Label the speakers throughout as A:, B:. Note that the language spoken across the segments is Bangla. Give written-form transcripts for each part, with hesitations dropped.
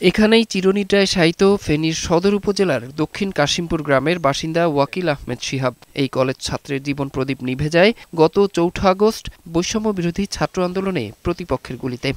A: এখানেই চিরনিদ্রায় শায়িত ফেনীর সদর উপজেলার দক্ষিণ কাশিমপুর গ্রামের বাসিন্দা ওয়াকিল আহমেদ শিহাব। এই কলেজ ছাত্রের জীবন প্রদীপ নিভে যায় গত ৪ আগস্ট বৈষম্য বিরোধী ছাত্র আন্দোলনে প্রতিপক্ষের গুলিতে।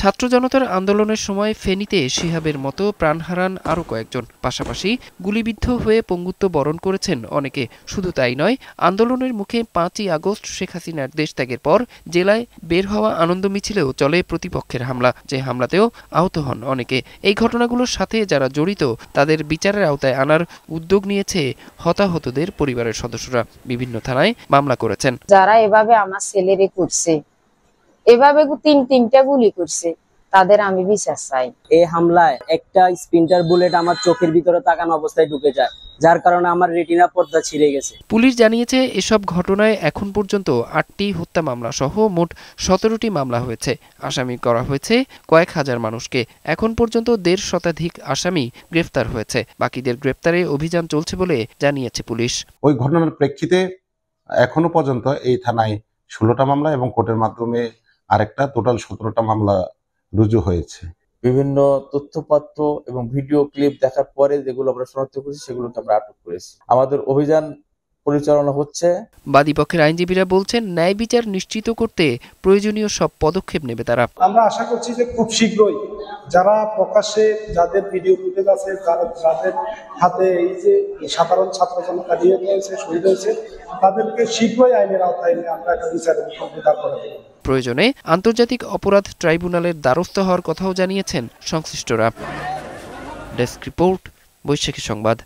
A: ছাত্র জনতার আন্দোলনের সময় ফেনীতে শিহাবের মতো প্রাণ হারান আরও কয়েকজন। পাশাপাশি গুলিবিদ্ধ হয়ে পঙ্গুত্ব বরণ করেছেন অনেকে। শুধু তাই নয়, আন্দোলনের মুখে ৫ই আগস্ট শেখ হাসিনার দেশত্যাগের পর জেলায় বের হওয়া আনন্দ মিছিলেও চলে প্রতিপক্ষের হামলা, যে হামলাতেও আহত হন অনেকে। এই ঘটনাগুলোর সাথে যারা জড়িত তাদের বিচারের আওতায় আনার উদ্যোগ নিয়েছে হতাহতদের পরিবারের সদস্যরা। বিভিন্ন থানায় মামলা করেছেন।
B: যারা এভাবে আমার ছেলেরে করছে, এভাবে তিনটা গুলি করছে, তাদের আমি বিচার চাই।
C: এই হামলায় একটা স্পিন্টার বুলেট আমার চোখের ভিতরে তাকানো অবস্থায় ঢুকে যায়, যার কারণে আমার রেটিনা পর্দা ছিঁড়ে গেছে।
A: পুলিশ জানিয়েছে এসব ঘটনায় এখন পর্যন্ত ৮টি হত্যা মামলা সহ মোট ১৭টি মামলা হয়েছে। আসামি করা হয়েছে কয়েক হাজার মানুষকে। এখন পর্যন্ত ১.৫ শতাধিক আসামি গ্রেফতার হয়েছে। বাকিদের গ্রেফতারে অভিযান চলছে বলে জানিয়েছে পুলিশ।
D: ওই ঘটনার প্রেক্ষিতে এখনো পর্যন্ত এই থানায় ১৬টা মামলা এবং কোর্টের মাধ্যমে আরেকটা টোটাল ১৭টা মামলা রুজু হয়েছে।
E: বিভিন্ন তথ্যপত্র এবং ভিডিও ক্লিপ দেখার পরে যেগুলো আমরা শনাক্ত করেছি সেগুলোকে আমরা আটক করেছি। আমাদের অভিযান পরিচালনা হচ্ছে।
A: বাদীপক্ষের আইনজীবীরা বলছেন, ন্যায় বিচার নিশ্চিত করতে প্রয়োজনীয় সব পদক্ষেপ নেবে তারা।
F: আমরা আশা করছি যে খুব শীঘ্রই যারা প্রকাশ্যে যাদের ভিডিও ফুটেজ আছে, যাদের হাতে এই যে সাধারণ ছাত্র জনতা নিহত হয়েছে, শহীদ হয়েছে, তাদেরকে শীঘ্রই আইনের আওতায় এনে আমরা একটা বিচারের মুখোমুখি দাঁড় করাবো।
A: প্রয়োজনে আন্তর্জাতিক অপরাধ ট্রাইব্যুনালের দ্বারস্থ হওয়ার কথাও জানিয়েছেন সংশ্লিষ্টরা। ডেস্ক রিপোর্ট, বৈশাখী সংবাদ।